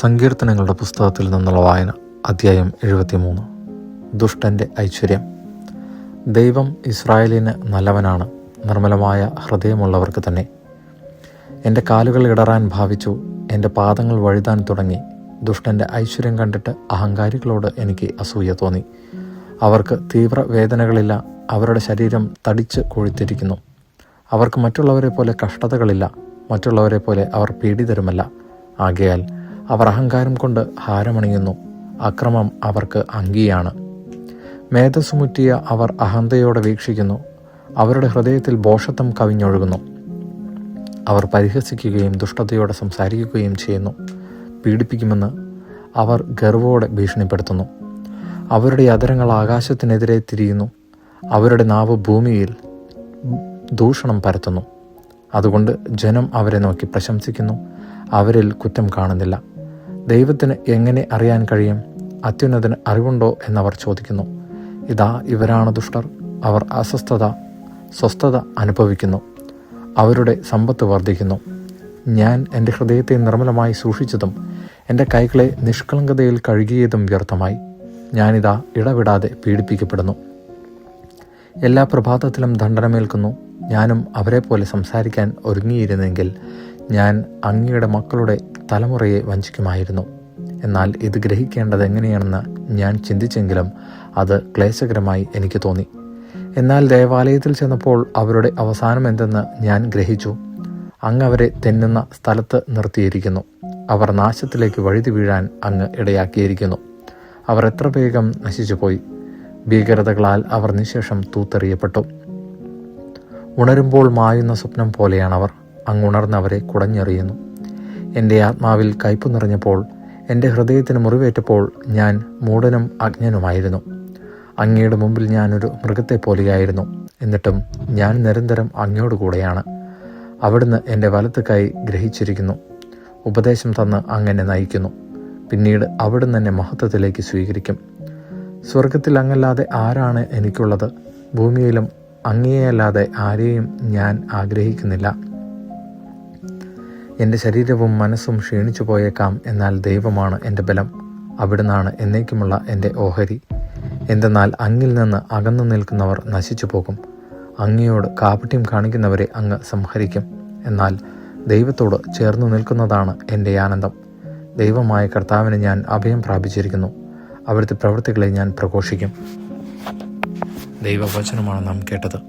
സങ്കീർത്തനങ്ങളുടെ പുസ്തകത്തിൽ നിന്നുള്ള വായന, അധ്യായം 73. ദുഷ്ടൻ്റെ ഐശ്വര്യം. ദൈവം ഇസ്രായേലിന് നല്ലവനാണ്, നിർമ്മലമായ ഹൃദയമുള്ളവർക്ക് തന്നെ. എൻ്റെ കാലുകൾ ഇടറാൻ ഭാവിച്ചു, എൻ്റെ പാദങ്ങൾ വഴുതാൻ തുടങ്ങി. ദുഷ്ടൻ്റെ ഐശ്വര്യം കണ്ടിട്ട് അഹങ്കാരികളോട് എനിക്ക് അസൂയ തോന്നി. അവർക്ക് തീവ്ര വേദനകളില്ല, അവരുടെ ശരീരം തടിച്ച് കൊഴുത്തിരിക്കുന്നു. അവർക്ക് മറ്റുള്ളവരെ പോലെ കഷ്ടതകളില്ല, മറ്റുള്ളവരെ പോലെ അവർ പീഡിതരുമല്ല. ആകയാൽ അവർ അഹങ്കാരം കൊണ്ട് ഹാരമണിയുന്നു, അക്രമം അവർക്ക് അങ്കിയാണ്. മേധസ്സുമുറ്റിയ അവർ അഹന്തയോടെ വീക്ഷിക്കുന്നു, അവരുടെ ഹൃദയത്തിൽ ഭോഷത്വം കവിഞ്ഞൊഴുകുന്നു. അവർ പരിഹസിക്കുകയും ദുഷ്ടതയോടെ സംസാരിക്കുകയും ചെയ്യുന്നു. പീഡിപ്പിക്കുമെന്ന് അവർ ഗർവ്വോടെ ഭീഷണിപ്പെടുത്തുന്നു. അവരുടെ അധരങ്ങൾ ആകാശത്തിനെതിരെ തിരിയുന്നു, അവരുടെ നാവ് ഭൂമിയിൽ ദൂഷണം പരത്തുന്നു. അതുകൊണ്ട് ജനം അവരെ നോക്കി പ്രശംസിക്കുന്നു, അവരിൽ കുറ്റം കാണുന്നില്ല. ദൈവത്തിന് എങ്ങനെ അറിയാൻ കഴിയും? അത്യുന്നതന് അറിവുണ്ടോ എന്നവർ ചോദിക്കുന്നു. ഇതാ, ഇവരാണ് ദുഷ്ടർ. അവർ സ്വസ്ഥത അനുഭവിക്കുന്നു, അവരുടെ സമ്പത്ത് വർദ്ധിക്കുന്നു. ഞാൻ എൻ്റെ ഹൃദയത്തെ നിർമ്മലമായി സൂക്ഷിച്ചതും എൻ്റെ കൈകളെ നിഷ്കളങ്കതയിൽ കഴുകിയതും വ്യർത്ഥമായി. ഞാനിതാ ഇടവിടാതെ പീഡിപ്പിക്കപ്പെടുന്നു. എല്ലാ പ്രഭാതത്തിലും ദണ്ഡനമേൽക്കുന്നു. ഞാനും അവരെപ്പോലെ സംസാരിക്കാൻ ഒരുങ്ങിയിരുന്നെങ്കിൽ ഞാൻ അങ്ങയുടെ മക്കളുടെ തലമുറയെ വഞ്ചിക്കുമായിരുന്നു. എന്നാൽ ഇത് ഗ്രഹിക്കേണ്ടത് എങ്ങനെയാണെന്ന് ഞാൻ ചിന്തിച്ചെങ്കിലും അത് ക്ലേശകരമായി എനിക്ക് തോന്നി. എന്നാൽ ദേവാലയത്തിൽ ചെന്നപ്പോൾ അവരുടെ അവസാനം എന്തെന്ന് ഞാൻ ഗ്രഹിച്ചു. അങ്ങ് അവരെ തെന്നുന്ന സ്ഥലത്ത് നിർത്തിയിരിക്കുന്നു. അവർ നാശത്തിലേക്ക് വഴുതി വീഴാൻ അങ്ങ് ഇടയാക്കിയിരിക്കുന്നു. അവർ എത്ര വേഗം നശിച്ചുപോയി. ഭീകരതകളാൽ അവർ നിശേഷം തൂത്തെറിയപ്പെട്ടു. ഉണരുമ്പോൾ മായുന്ന സ്വപ്നം പോലെയാണവർ. അങ്ങുണർന്നവരെ കുടഞ്ഞെറിയുന്നു. എൻ്റെ ആത്മാവിൽ കയ്പ് നിറഞ്ഞപ്പോൾ, എൻ്റെ ഹൃദയത്തിന് മുറിവേറ്റപ്പോൾ ഞാൻ മൂഢനും അജ്ഞനുമായിരുന്നു. അങ്ങയുടെ മുമ്പിൽ ഞാനൊരു മൃഗത്തെ പോലെയായിരുന്നു. എന്നിട്ടും ഞാൻ നിരന്തരം അങ്ങയോടുകൂടെയാണ്. അവിടുന്ന് എൻ്റെ വലത്ത് കൈ ഗ്രഹിച്ചിരിക്കുന്നു. ഉപദേശം തന്ന് അങ്ങനെ നയിക്കുന്നു. പിന്നീട് അവിടുന്ന് എന്നെ മഹത്വത്തിലേക്ക് സ്വീകരിക്കും. സ്വർഗത്തിൽ അങ്ങല്ലാതെ ആരാണ് എനിക്കുള്ളത്? ഭൂമിയിലും അങ്ങയെയല്ലാതെ ആരെയും ഞാൻ ആഗ്രഹിക്കുന്നില്ല. എൻ്റെ ശരീരവും മനസ്സും ക്ഷീണിച്ചു പോയേക്കാം, എന്നാൽ ദൈവമാണ് എൻ്റെ ബലം. അവിടുന്നാണ് എന്നേക്കുമുള്ള എൻ്റെ ഓഹരി. എന്തെന്നാൽ അങ്ങിൽ നിന്ന് അകന്നു നിൽക്കുന്നവർ നശിച്ചു പോകും. അങ്ങയോട് കാപട്യം കാണിക്കുന്നവരെ അങ്ങ് സംഹരിക്കും. എന്നാൽ ദൈവത്തോട് ചേർന്ന് നിൽക്കുന്നതാണ് എൻ്റെ ആനന്ദം. ദൈവമായ കർത്താവിന് ഞാൻ അഭയം പ്രാപിച്ചിരിക്കുന്നു. അവിടുത്തെ പ്രവൃത്തികളെ ഞാൻ പ്രഘോഷിക്കും. ദൈവവചനമാണ് നാം കേട്ടത്.